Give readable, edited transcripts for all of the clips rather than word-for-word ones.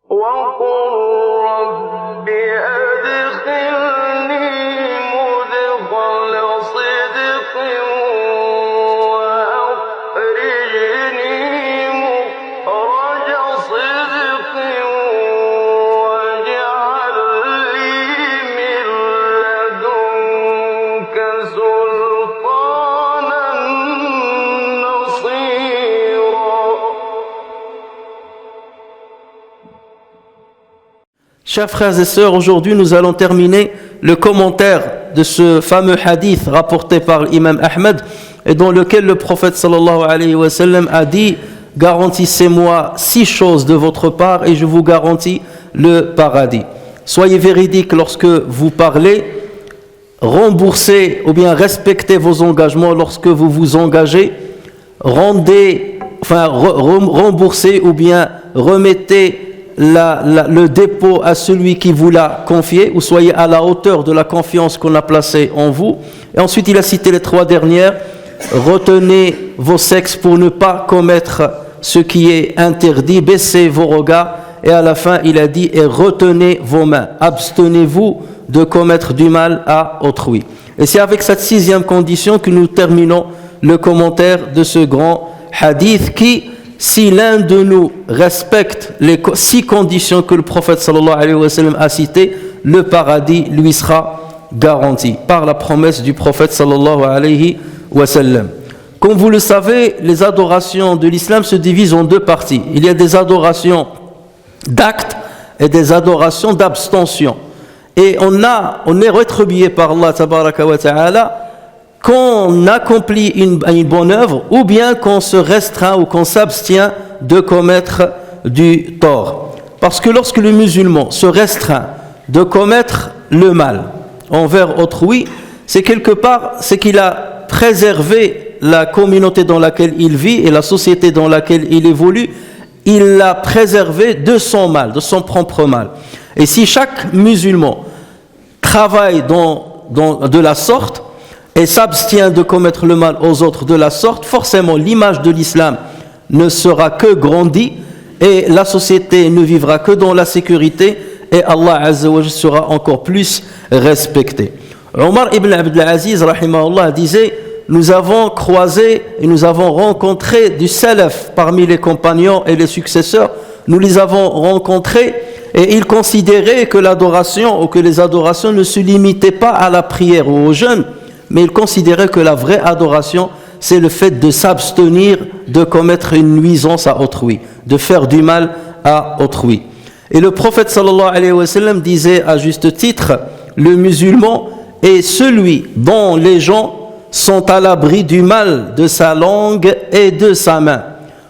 وقل رب أدخلني مدخل صدق وأخرجني مخرج صدق واجعل لي من لدنك سلطانا نصيرا. Chers frères et sœurs, aujourd'hui nous allons terminer le commentaire de ce fameux hadith rapporté par l'imam Ahmed et dans lequel le prophète sallallahu alayhi wa sallam a dit: garantissez-moi 6 choses de votre part et je vous garantis le paradis. Soyez véridiques lorsque vous parlez, remboursez ou bien respectez vos engagements lorsque vous vous engagez, remboursez ou bien remettez le dépôt à celui qui vous l'a confié, ou soyez à la hauteur de la confiance qu'on a placée en vous. Et ensuite il a cité les 3 dernières: retenez vos sexes pour ne pas commettre ce qui est interdit, baissez vos regards, et à la fin il a dit: et retenez vos mains, abstenez-vous de commettre du mal à autrui. Et c'est avec cette 6e condition que nous terminons le commentaire de ce grand hadith qui, si l'un de nous respecte les 6 conditions que le prophète sallallahu alayhi wa sallam a citées, le paradis lui sera garanti par la promesse du prophète sallallahu alayhi wa sallam. Comme vous le savez, les adorations de l'islam se divisent en 2 parties. Il y a des adorations d'actes et des adorations d'abstention. Et on est rétribué par Allah tabaraka wa ta'ala qu'on accomplit une bonne œuvre ou bien qu'on se restreint ou qu'on s'abstient de commettre du tort. Parce que lorsque le musulman se restreint de commettre le mal envers autrui, c'est quelque part, c'est qu'il a préservé la communauté dans laquelle il vit et la société dans laquelle il évolue, il l'a préservé de son mal, de son propre mal. Et si chaque musulman travaille de la sorte, et s'abstient de commettre le mal aux autres de la sorte, forcément l'image de l'islam ne sera que grandie et la société ne vivra que dans la sécurité et Allah Azza wa Jalla sera encore plus respecté. Omar ibn Abdul Aziz rahimahullah disait: nous avons croisé et nous avons rencontré du salaf parmi les compagnons et les successeurs, nous les avons rencontrés et ils considéraient que l'adoration ou que les adorations ne se limitaient pas à la prière ou au jeûne, mais il considérait que la vraie adoration, c'est le fait de s'abstenir de commettre une nuisance à autrui, de faire du mal à autrui. Et le prophète sallallahu alayhi wa sallam disait à juste titre: le musulman est celui dont les gens sont à l'abri du mal de sa langue et de sa main.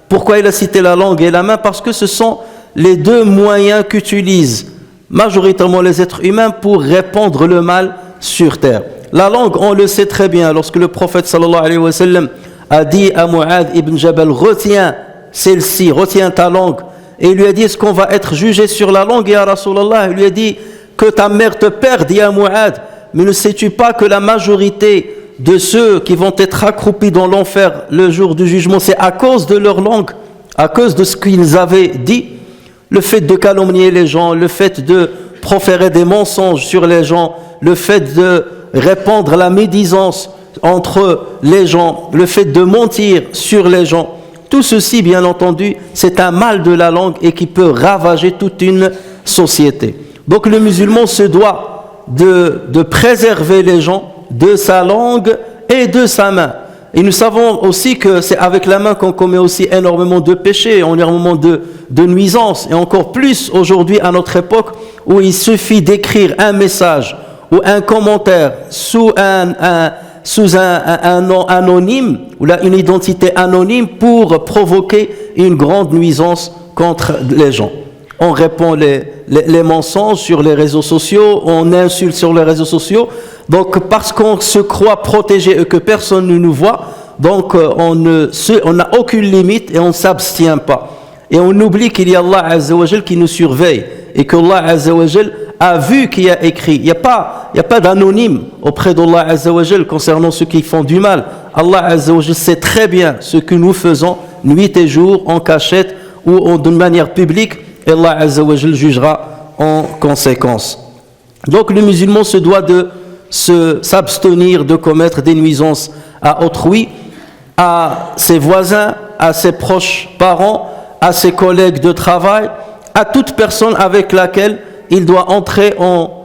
Pourquoi il a cité la langue et la main? Parce que ce sont les 2 moyens qu'utilisent majoritairement les êtres humains pour répandre le mal sur terre. La langue, on le sait très bien, lorsque le prophète sallallahu alayhi wa sallam a dit à Mu'adh ibn Jabal: retiens celle-ci, retiens ta langue, et il lui a dit: est-ce qu'on va être jugé sur la langue? Et à Rasulallah, il lui a dit: que ta mère te perde, ya Mu'adh, mais ne sais-tu pas que la majorité de ceux qui vont être accroupis dans l'enfer le jour du jugement, c'est à cause de leur langue, à cause de ce qu'ils avaient dit, le fait de calomnier les gens, le fait de proférer des mensonges sur les gens, le fait de répandre la médisance entre les gens, le fait de mentir sur les gens. Tout ceci, bien entendu, c'est un mal de la langue et qui peut ravager toute une société. Donc le musulman se doit de préserver les gens de sa langue et de sa main. Et nous savons aussi que c'est avec la main qu'on commet aussi énormément de péchés, énormément de nuisances, et encore plus aujourd'hui à notre époque où il suffit d'écrire un message ou un commentaire sous un nom anonyme ou là une identité anonyme pour provoquer une grande nuisance contre les gens. On répand les mensonges sur les réseaux sociaux, on insulte sur les réseaux sociaux. Donc parce qu'on se croit protégé et que personne ne nous voit, donc on n'a aucune limite et on ne s'abstient pas. Et on oublie qu'il y a Allah Azza wa Jal qui nous surveille et que Allah Azza wa Jal a vu qui a écrit. Il n'y a pas d'anonyme auprès d'Allah Azza wa Jal concernant ceux qui font du mal. Allah Azza wa Jal sait très bien ce que nous faisons nuit et jour, en cachette ou d'une manière publique. et Allah Azza wa Jal jugera en conséquence. Donc le musulman se doit de s'abstenir de commettre des nuisances à autrui, à ses voisins, à ses proches parents, à ses collègues de travail, à toute personne avec laquelle il doit entrer en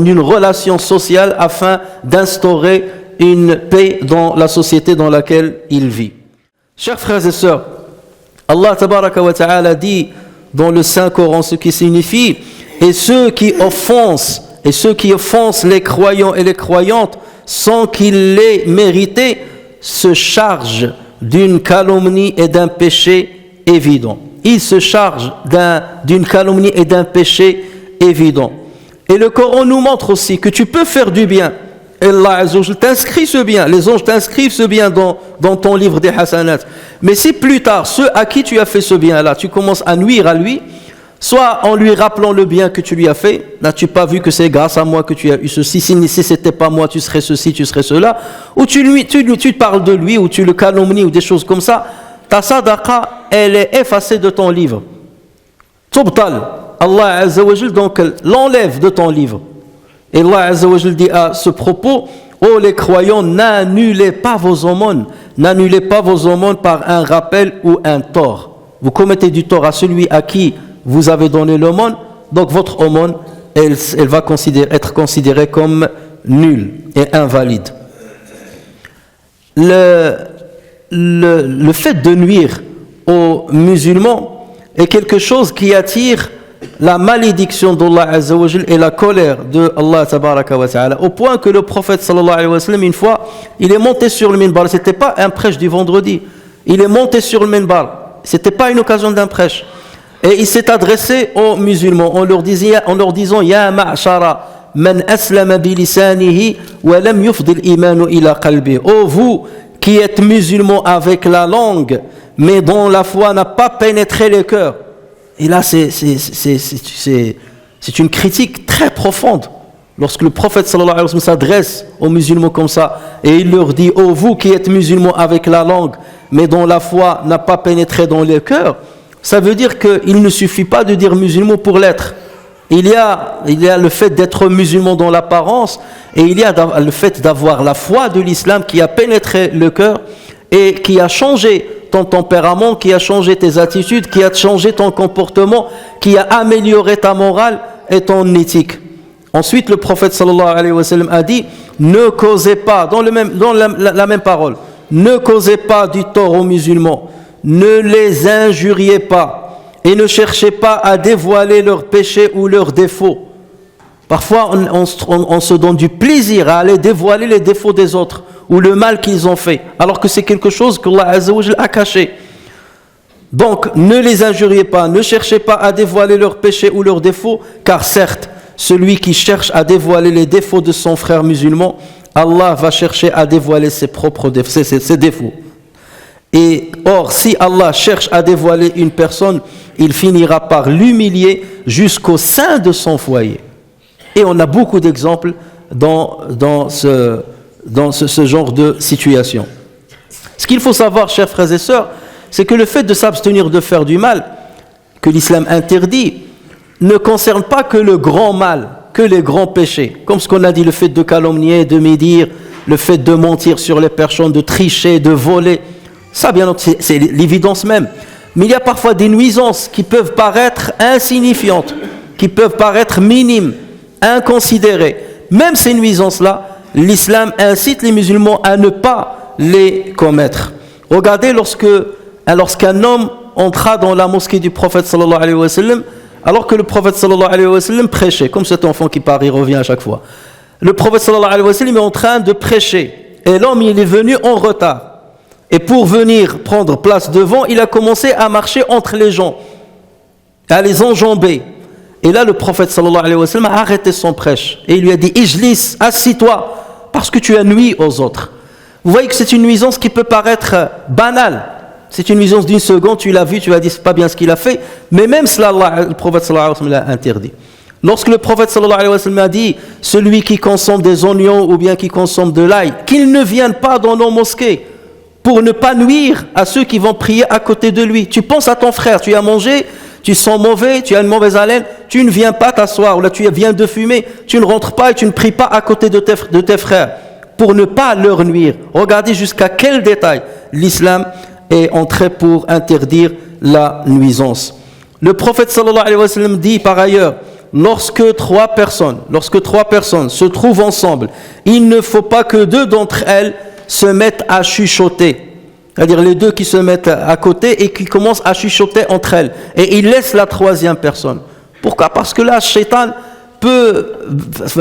une relation sociale afin d'instaurer une paix dans la société dans laquelle il vit. Chers frères et sœurs, Allah Tabaraka wa Ta'ala dit dans le Saint-Coran ce qui signifie « Et ceux qui offensent les croyants et les croyantes sans qu'ils l'aient mérité se chargent d'une calomnie et d'un péché évident. » Ils se chargent d'une calomnie et d'un péché évident. Et le Coran nous montre aussi que tu peux faire du bien. Et Allah Azza wa Jalla t'inscrit ce bien, les anges t'inscrivent ce bien dans ton livre des hasanat. Mais si plus tard, ceux à qui tu as fait ce bien-là, tu commences à nuire à lui, soit en lui rappelant le bien que tu lui as fait, n'as-tu pas vu que c'est grâce à moi que tu as eu ceci, si c'était pas moi, tu serais ceci, tu serais cela, ou tu parles de lui, ou tu le calomnies, ou des choses comme ça, ta sadaqa, elle est effacée de ton livre. Tubtal, Allah Azza wa Jalla donc l'enlève de ton livre. Et Allah Azza wa Jalla dit à ce propos, ô les croyants, n'annulez pas vos aumônes par un rappel ou un tort. Vous commettez du tort à celui à qui vous avez donné l'aumône, donc votre aumône, elle va être considérée comme nulle et invalide. Le fait de nuire aux musulmans est quelque chose qui attire la malédiction d'Allah Azza wa Jal et la colère de Allah Tabaraka wa Ta'ala, au point que le prophète sallallahu alayhi wa sallam, une fois, il est monté sur le minbar. C'était pas un prêche du vendredi, il est monté sur le minbar, c'était pas une occasion d'un prêche, et il s'est adressé aux musulmans en leur disant Ya ma'shara man aslama bilisanihi wa lam yufdil imanu ila qalbi. Oh vous qui êtes musulmans avec la langue mais dont la foi n'a pas pénétré les cœurs. Et là, c'est une critique très profonde. Lorsque le prophète sallallahu alayhi wa sallam s'adresse aux musulmans comme ça, et il leur dit, oh vous qui êtes musulmans avec la langue, mais dont la foi n'a pas pénétré dans les cœurs, ça veut dire qu'il ne suffit pas de dire musulman pour l'être. Il y a le fait d'être musulman dans l'apparence, et il y a le fait d'avoir la foi de l'islam qui a pénétré le cœur et qui a changé ton tempérament, qui a changé tes attitudes, qui a changé ton comportement, qui a amélioré ta morale et ton éthique. Ensuite, le prophète sallallahu alayhi wa sallam a dit, ne causez pas, dans la même parole, ne causez pas du tort aux musulmans, ne les injuriez pas et ne cherchez pas à dévoiler leurs péchés ou leurs défauts. Parfois, on se donne du plaisir à aller dévoiler les défauts des autres ou le mal qu'ils ont fait, alors que c'est quelque chose que Allah Azza wa Jalla a caché. Donc, ne les injuriez pas, ne cherchez pas à dévoiler leurs péchés ou leurs défauts, car certes, celui qui cherche à dévoiler les défauts de son frère musulman, Allah va chercher à dévoiler ses propres défauts, ses défauts. Et or, si Allah cherche à dévoiler une personne, il finira par l'humilier jusqu'au sein de son foyer. Et on a beaucoup d'exemples dans ce genre de situation. Ce qu'il faut savoir, chers frères et sœurs, c'est que le fait de s'abstenir de faire du mal, que l'islam interdit, ne concerne pas que le grand mal, que les grands péchés. Comme ce qu'on a dit, le fait de calomnier, de médire, le fait de mentir sur les personnes, de tricher, de voler. Ça, bien entendu, c'est l'évidence même. Mais il y a parfois des nuisances qui peuvent paraître insignifiantes, qui peuvent paraître minimes, inconsidérées. Même ces nuisances-là, l'islam incite les musulmans à ne pas les commettre. Regardez lorsqu'un homme entra dans la mosquée du prophète sallallahu alayhi wa sallam, alors que le prophète sallallahu alayhi wa sallam prêchait, comme cet enfant qui part, il revient à chaque fois. Le prophète sallallahu alayhi wa sallam est en train de prêcher, et l'homme il est venu en retard. Et pour venir prendre place devant, il a commencé à marcher entre les gens, à les enjamber. Et là, le prophète sallallahu alayhi wa sallam a arrêté son prêche. Et il lui a dit, Ijlis, assis-toi, parce que tu as nui aux autres. Vous voyez que c'est une nuisance qui peut paraître banale. C'est une nuisance d'une seconde, tu l'as vu, tu as dit, c'est pas bien ce qu'il a fait. Mais même cela, le prophète sallallahu alayhi wa sallam l'a interdit. Lorsque le prophète sallallahu alayhi wa sallam a dit, celui qui consomme des oignons ou bien qui consomme de l'ail, qu'il ne vienne pas dans nos mosquées, pour ne pas nuire à ceux qui vont prier à côté de lui. Tu penses à ton frère, tu as mangé, tu sens mauvais, tu as une mauvaise haleine, tu ne viens pas t'asseoir, ou là tu viens de fumer, tu ne rentres pas et tu ne pries pas à côté de tes frères, pour ne pas leur nuire. Regardez jusqu'à quel détail l'islam est entré pour interdire la nuisance. Le prophète sallallahu alayhi wa sallam dit par ailleurs, lorsque trois personnes se trouvent ensemble, il ne faut pas que deux d'entre elles se mettent à chuchoter. C'est-à-dire les deux qui se mettent à côté et qui commencent à chuchoter entre elles. Et ils laissent la troisième personne. Pourquoi ? Parce que là, Shaitan peut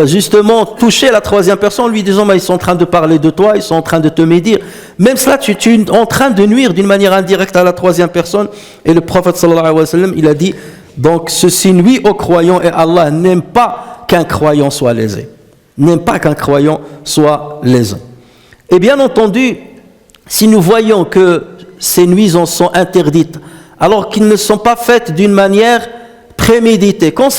justement toucher la troisième personne en lui disant ils sont en train de parler de toi, ils sont en train de te médire. Même cela, tu es en train de nuire d'une manière indirecte à la troisième personne. Et le prophète sallallahu alayhi wa sallam, il a dit, donc ceci nuit aux croyants et Allah n'aime pas qu'un croyant soit lésé. N'aime pas qu'un croyant soit lésé. Et bien entendu, si nous voyons que ces nuisances sont interdites, alors qu'ils ne sont pas faites d'une manière préméditée, qu'en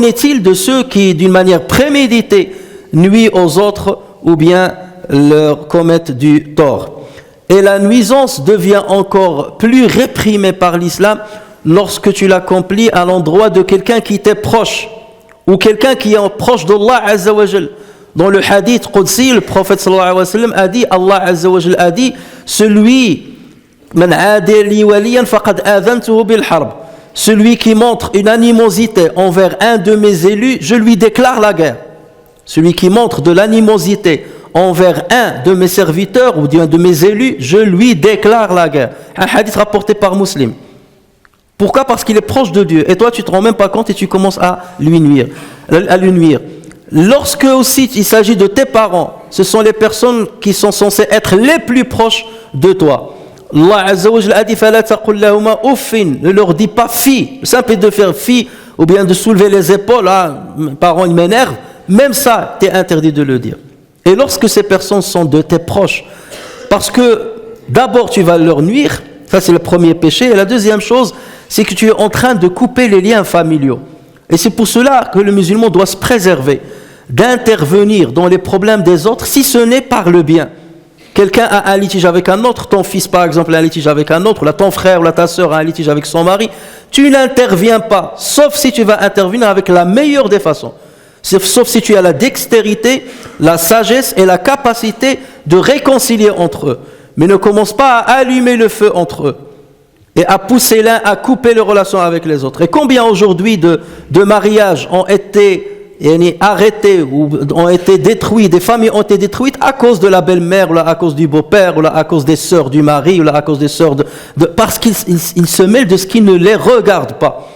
est-il de ceux qui, d'une manière préméditée, nuisent aux autres ou bien leur commettent du tort? Et la nuisance devient encore plus réprimée par l'islam lorsque tu l'accomplis à l'endroit de quelqu'un qui t'est proche ou quelqu'un qui est proche d'Allah Azza wa Jal. Dans le hadith Qudsi, le prophète sallallahu alayhi wa sallam a dit, Allah Azza wa Jal a dit, celui qui montre une animosité envers un de mes élus, je lui déclare la guerre. Celui qui montre de l'animosité envers un de mes serviteurs ou d'un de mes élus, je lui déclare la guerre. Un hadith rapporté par Muslim. Pourquoi ? Parce qu'il est proche de Dieu. Et toi, tu ne te rends même pas compte et tu commences à lui nuire. Lorsque aussi il s'agit de tes parents, ce sont les personnes qui sont censées être les plus proches de toi. Allah Azza wa Jalla a dit fala taqul lahuma uffin, ne leur dis pas fi. Le simple de faire fi ou bien de soulever les épaules, mes parents ils m'énervent, même ça t'es interdit de le dire. Et lorsque ces personnes sont de tes proches, parce que d'abord tu vas leur nuire, ça c'est le premier péché, et la deuxième chose, c'est que tu es en train de couper les liens familiaux. Et c'est pour cela que le musulman doit se préserver d'intervenir dans les problèmes des autres, si ce n'est par le bien. Quelqu'un a un litige avec un autre, ton fils par exemple a un litige avec un autre, là ton frère ou là ta soeur a un litige avec son mari, tu n'interviens pas, sauf si tu vas intervenir avec la meilleure des façons. Sauf si tu as la dextérité, la sagesse et la capacité de réconcilier entre eux. Mais ne commence pas à allumer le feu entre eux et à pousser l'un à couper les relations avec les autres. Et combien aujourd'hui de mariages ont été arrêtés ou ont été détruits, des familles ont été détruites à cause de la belle-mère, ou là, à cause du beau-père, ou là, à cause des sœurs du mari, ou là, à cause des sœurs parce qu'ils se mêlent de ce qui ne les regarde pas.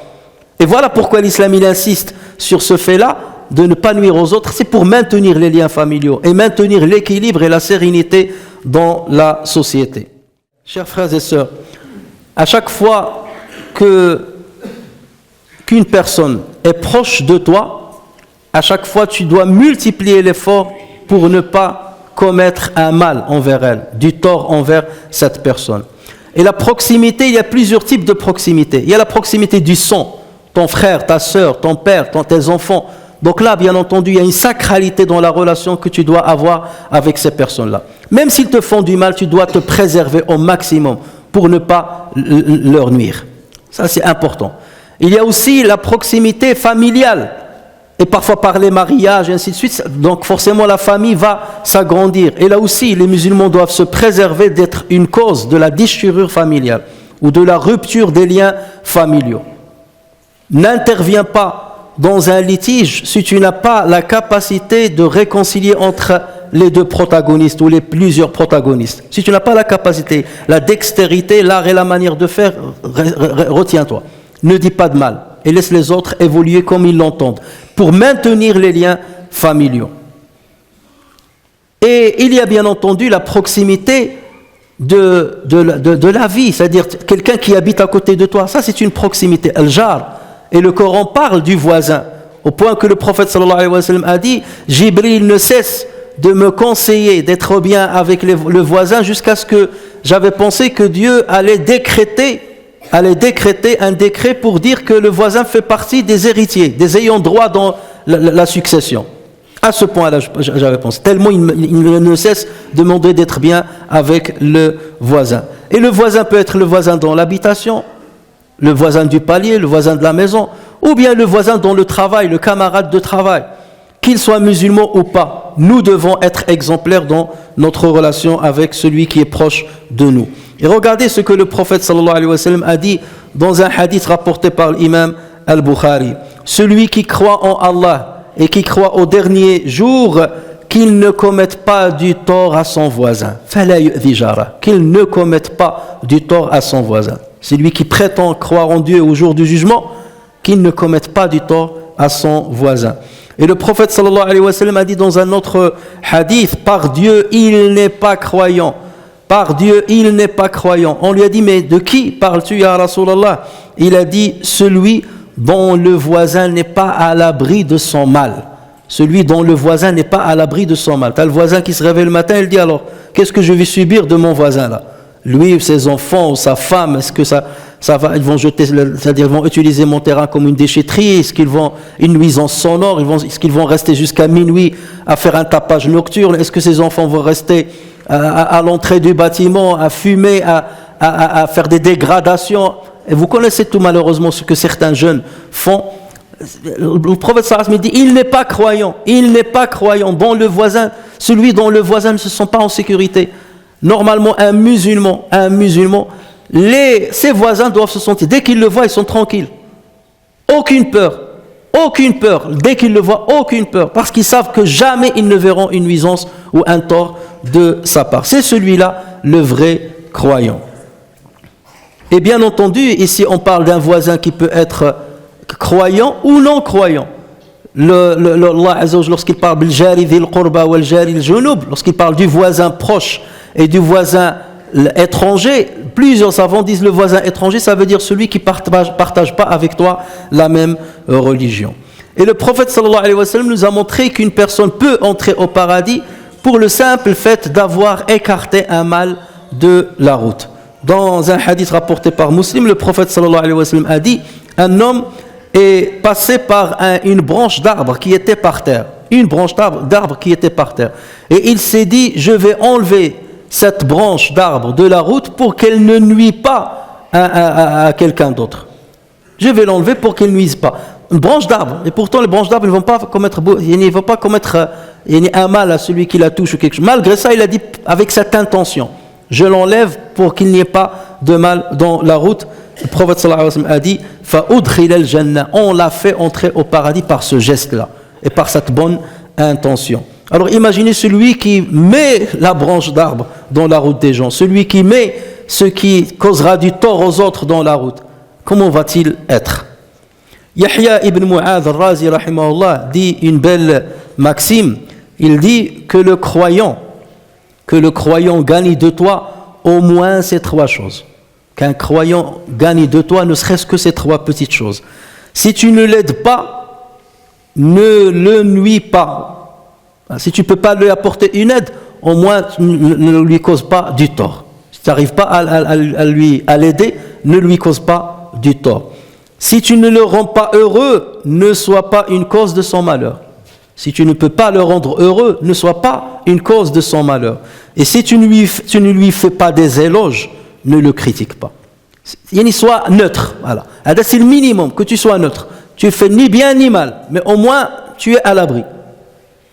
Et voilà pourquoi l'islam il insiste sur ce fait-là, de ne pas nuire aux autres, c'est pour maintenir les liens familiaux et maintenir l'équilibre et la sérénité dans la société. Chers frères et sœurs, à chaque fois qu'une personne est proche de toi, à chaque fois tu dois multiplier l'effort pour ne pas commettre un mal envers elle, du tort envers cette personne. Et la proximité, il y a plusieurs types de proximité. Il y a la proximité du sang, ton frère, ta sœur, ton père, tes enfants. Donc là, bien entendu, il y a une sacralité dans la relation que tu dois avoir avec ces personnes-là. Même s'ils te font du mal, tu dois te préserver au maximum pour ne pas leur nuire. Ça, c'est important. Il y a aussi la proximité familiale. Et parfois par les mariages, et ainsi de suite. Donc forcément, la famille va s'agrandir. Et là aussi, les musulmans doivent se préserver d'être une cause de la déchirure familiale ou de la rupture des liens familiaux. N'interviens pas dans un litige si tu n'as pas la capacité de réconcilier entre les deux protagonistes ou les plusieurs protagonistes. Si tu n'as pas la capacité, la dextérité, l'art et la manière de faire, retiens-toi. Ne dis pas de mal et laisse les autres évoluer comme ils l'entendent pour maintenir les liens familiaux. Et il y a bien entendu la proximité de la vie, c'est-à-dire quelqu'un qui habite à côté de toi. Ça, c'est une proximité, al-jar. Et le Coran parle du voisin, au point que le prophète sallallahu alayhi wa sallam a dit « Jibril ne cesse de me conseiller d'être bien avec le voisin jusqu'à ce que j'avais pensé que Dieu allait décréter un décret pour dire que le voisin fait partie des héritiers, des ayants droit dans la succession. » À ce point-là, j'avais pensé. Tellement il ne cesse de demander d'être bien avec le voisin. Et le voisin peut être le voisin dans l'habitation, le voisin du palier, le voisin de la maison, ou bien le voisin dans le travail, le camarade de travail, qu'il soit musulman ou pas. Nous devons être exemplaires dans notre relation avec celui qui est proche de nous. Et regardez ce que le prophète sallallahu alayhi wa sallam a dit dans un hadith rapporté par l'imam al-Bukhari. Celui qui croit en Allah et qui croit au dernier jour, qu'il ne commette pas du tort à son voisin. Qu'il ne commette pas du tort à son voisin. Celui qui prétend croire en Dieu au jour du jugement, qu'il ne commette pas du tort à son voisin. Et le prophète sallallahu alayhi wa sallam a dit dans un autre hadith, par Dieu, il n'est pas croyant. Par Dieu, il n'est pas croyant. On lui a dit, mais de qui parles-tu, ya Rasulallah? Il a dit, celui dont le voisin n'est pas à l'abri de son mal. Celui dont le voisin n'est pas à l'abri de son mal. Tu as le voisin qui se réveille le matin, il dit alors, qu'est-ce que je vais subir de mon voisin là? Lui, ses enfants ou sa femme, est-ce que ça va, ils vont jeter, c'est-à-dire ils vont utiliser mon terrain comme une déchetterie? Est-ce qu'ils vont une nuisance sonore? Est-ce qu'ils vont rester jusqu'à minuit à faire un tapage nocturne? Est-ce que ces enfants vont rester à l'entrée du bâtiment, à fumer, à faire des dégradations? Et vous connaissez tout malheureusement ce que certains jeunes font. Le prophète sallallahu alayhi wa sallam dit, il n'est pas croyant, dont le voisin, celui dont le voisin ne se sent pas en sécurité. Normalement, un musulman, ses voisins doivent se sentir, dès qu'ils le voient, ils sont tranquilles. Aucune peur, dès qu'ils le voient, aucune peur, parce qu'ils savent que jamais ils ne verront une nuisance ou un tort de sa part. C'est celui-là le vrai croyant. Et bien entendu, ici on parle d'un voisin qui peut être croyant ou non croyant. Allah Azza wa Jalla, lorsqu'il parle lorsqu'il parle du voisin proche et du voisin étranger, plusieurs savants disent le voisin étranger, ça veut dire celui qui partage pas avec toi la même religion. Et le prophète sallallahu alayhi wa sallam nous a montré qu'une personne peut entrer au paradis pour le simple fait d'avoir écarté un mal de la route. Dans un hadith rapporté par Muslim, le prophète sallallahu alayhi wa sallam a dit, un homme est passé par une branche d'arbre qui était par terre. Une branche d'arbre qui était par terre. Et il s'est dit, je vais enlever cette branche d'arbre de la route pour qu'elle ne nuise pas à quelqu'un d'autre. Je vais l'enlever pour qu'elle ne nuise pas. Une branche d'arbre. Et pourtant, les branches d'arbre ne vont pas commettre un mal à celui qui la touche ou quelque chose. Malgré ça, il a dit avec cette intention. Je l'enlève pour qu'il n'y ait pas de mal dans la route. Le prophète sallallahu alayhi wa sallam a dit فَأُدْخِلَ الْجَنَّةِ. On l'a fait entrer au paradis par ce geste-là et par cette bonne intention. Alors imaginez celui qui met la branche d'arbre dans la route des gens, celui qui met ce qui causera du tort aux autres dans la route. Comment va-t-il être? Yahya ibn Mu'adh al-Razi rahimahullah dit une belle maxime. Il dit que le croyant gagne de toi au moins ces trois choses. Qu'un croyant gagne de toi ne serait-ce que ces trois petites choses. Si tu ne l'aides pas, ne le nuis pas. Si tu ne peux pas lui apporter une aide, au moins ne lui cause pas du tort. Si tu n'arrives pas à l'aider, ne lui cause pas du tort. Si tu ne le rends pas heureux, ne sois pas une cause de son malheur. Si tu ne peux pas le rendre heureux, ne sois pas une cause de son malheur. Et si tu ne lui fais pas des éloges, ne le critique pas. Il soit neutre. Voilà. C'est le minimum, que tu sois neutre. Tu ne fais ni bien ni mal, mais au moins tu es à l'abri.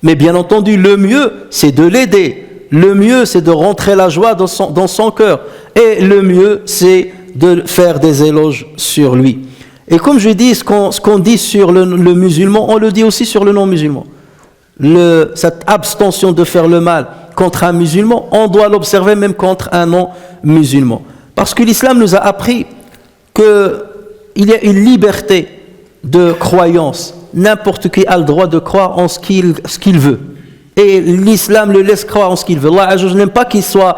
Mais bien entendu, le mieux, c'est de l'aider. Le mieux, c'est de rentrer la joie dans son cœur. Et le mieux, c'est de faire des éloges sur lui. Et comme je dis, ce qu'on dit sur le musulman, on le dit aussi sur le non-musulman. Cette abstention de faire le mal contre un musulman, on doit l'observer même contre un non-musulman. Parce que l'islam nous a appris qu'il y a une liberté de croyance. N'importe qui a le droit de croire en ce qu'il veut. Et l'islam le laisse croire en ce qu'il veut. Allah n'aime pas qu'il soit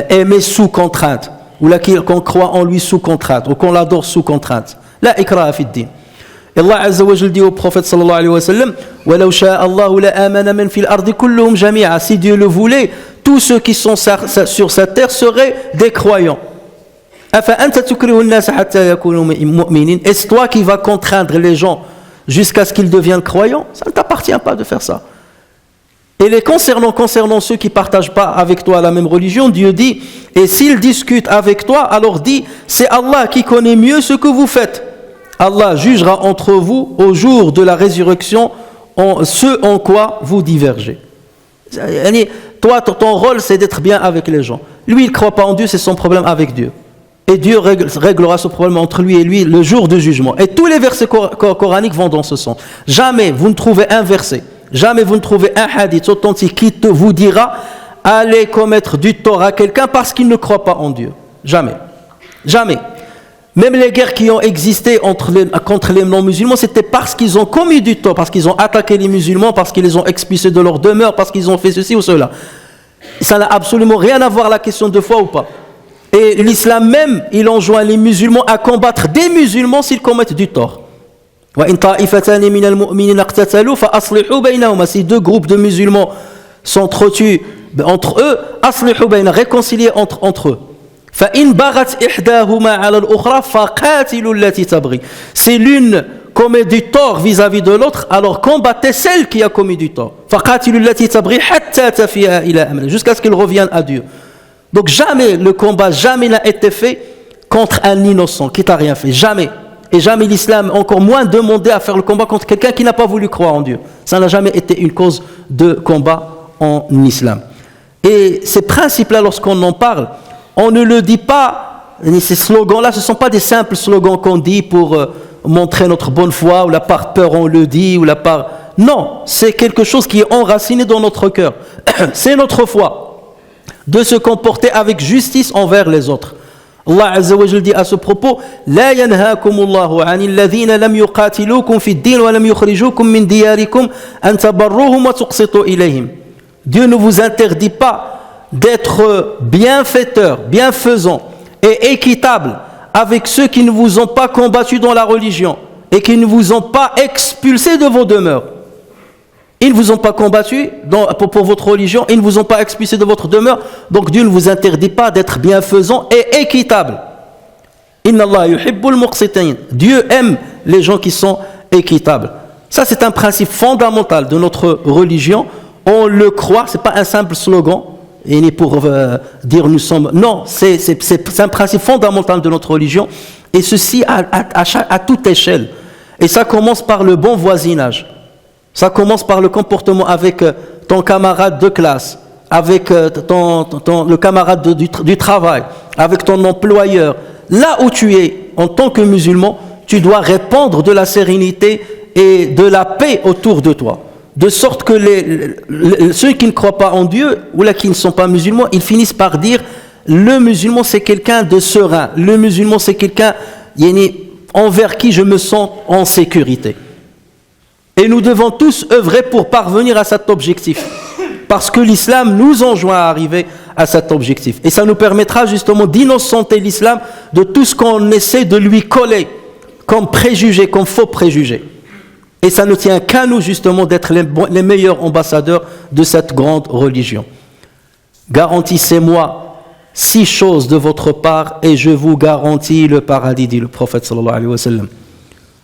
aimé sous contrainte, ou qu'on croit en lui sous contrainte, ou qu'on l'adore sous contrainte. La ikraha fi ddin. Allah Azza wa Jalla dit au prophète sallallahu alayhi wa sallam وَلَوْ شَاءَ اللَّهُ لَآمَنَ مَنْ فِي الْأَرْضِ كُلُّهُمْ جَمِيعًا. Si Dieu le voulait, tous ceux qui sont sur cette terre seraient des croyants. أَفَأَنْتَ تُكْرِهُ النَّاسَ حَتَّى يَكُونُوا مُؤْمِنِينَ. Est-ce toi qui vas contraindre les gens jusqu'à ce qu'ils deviennent croyants? Ça ne t'appartient pas de faire ça. Et les concernant ceux qui ne partagent pas avec toi la même religion, Dieu dit, et s'ils discutent avec toi, alors dis, c'est Allah qui connaît mieux ce que vous faites. Allah jugera entre vous au jour de la résurrection ce en quoi vous divergez. Toi, ton rôle, c'est d'être bien avec les gens. Lui, il ne croit pas en Dieu, c'est son problème avec Dieu. Et Dieu réglera ce problème entre lui et lui le jour du jugement. Et tous les versets coraniques vont dans ce sens. Jamais vous ne trouvez un verset, jamais vous ne trouvez un hadith authentique qui vous dira allez commettre du tort à quelqu'un parce qu'il ne croit pas en Dieu. Jamais. Jamais. Même les guerres qui ont existé contre les non-musulmans, c'était parce qu'ils ont commis du tort, parce qu'ils ont attaqué les musulmans, parce qu'ils les ont expulsés de leur demeure, parce qu'ils ont fait ceci ou cela. Ça n'a absolument rien à voir la question de foi ou pas. Et l'islam même, il enjoint les musulmans à combattre des musulmans s'ils commettent du tort. Si deux groupes de musulmans s'entretuent entre eux, réconciliez entre eux. Si l'une commet du tort vis-à-vis de l'autre, alors combattez celle qui a commis du tort. Jusqu'à ce qu'il revienne à Dieu. Donc jamais le combat, jamais n'a été fait contre un innocent qui t'a rien fait. Jamais. Et jamais l'islam, encore moins demandé à faire le combat contre quelqu'un qui n'a pas voulu croire en Dieu. Ça n'a jamais été une cause de combat en islam. Et ces principes-là, lorsqu'on en parle, on ne le dit pas, ces slogans-là, ce ne sont pas des simples slogans qu'on dit pour montrer notre bonne foi, ou la part peur on le dit, ou la part... Non, c'est quelque chose qui est enraciné dans notre cœur. C'est notre foi. De se comporter avec justice envers les autres. Allah Azza wa Jalla dit à ce propos لا ينهاكم الله عن الذين لم يقاتلوكم في الدين ولم يخرجوكم من دياركم أن تبروهم وتقسطوا إليهم. Dieu ne vous interdit pas d'être bienfaiteur, bienfaisant et équitable avec ceux qui ne vous ont pas combattu dans la religion et qui ne vous ont pas expulsé de vos demeures. Ils ne vous ont pas combattu pour votre religion, ils ne vous ont pas expulsé de votre demeure, donc Dieu ne vous interdit pas d'être bienfaisant et équitable. Inna Allah yuhibbul muqsitin. Dieu aime les gens qui sont équitables. Ça, c'est un principe fondamental de notre religion. On le croit, ce n'est pas un simple slogan, et ni pour dire nous sommes... Non, c'est un principe fondamental de notre religion, et ceci à toute échelle. Et ça commence par le bon voisinage. Ça commence par le comportement avec ton camarade de classe, avec le camarade du travail, avec ton employeur. Là où tu es, en tant que musulman, tu dois répandre de la sérénité et de la paix autour de toi. De sorte que ceux qui ne croient pas en Dieu, ou là qui ne sont pas musulmans, ils finissent par dire le musulman c'est quelqu'un de serein, le musulman c'est quelqu'un envers qui je me sens en sécurité. Et nous devons tous œuvrer pour parvenir à cet objectif. Parce que l'islam nous enjoint à arriver à cet objectif. Et ça nous permettra justement d'innocenter l'islam de tout ce qu'on essaie de lui coller comme préjugés, comme faux préjugés. Et ça ne tient qu'à nous justement d'être les meilleurs ambassadeurs de cette grande religion. Garantissez-moi 6 choses de votre part et je vous garantis le paradis, dit le prophète sallallahu alayhi wa sallam.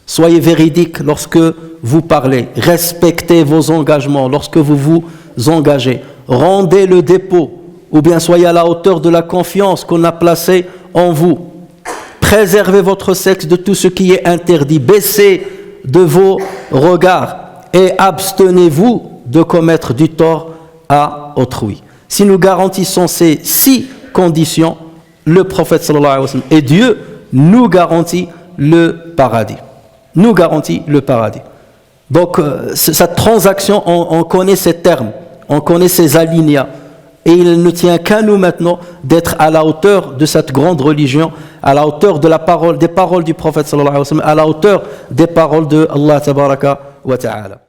Soyez véridiques lorsque vous parlez. Respectez vos engagements lorsque vous vous engagez. Rendez le dépôt ou bien soyez à la hauteur de la confiance qu'on a placée en vous. Préservez votre sexe de tout ce qui est interdit. Baissez de vos regards et abstenez-vous de commettre du tort à autrui. Si nous garantissons ces 6 conditions, le prophète sallallahu alayhi wa sallam et Dieu nous garantit le paradis. Nous garantit le paradis. Donc, cette transaction, on connaît ces termes, on connaît ces alinéas. Et il ne tient qu'à nous maintenant d'être à la hauteur de cette grande religion, à la hauteur de des paroles du prophète sallallahu alayhi wa sallam, à la hauteur des paroles de Allah tabaraka wa ta'ala.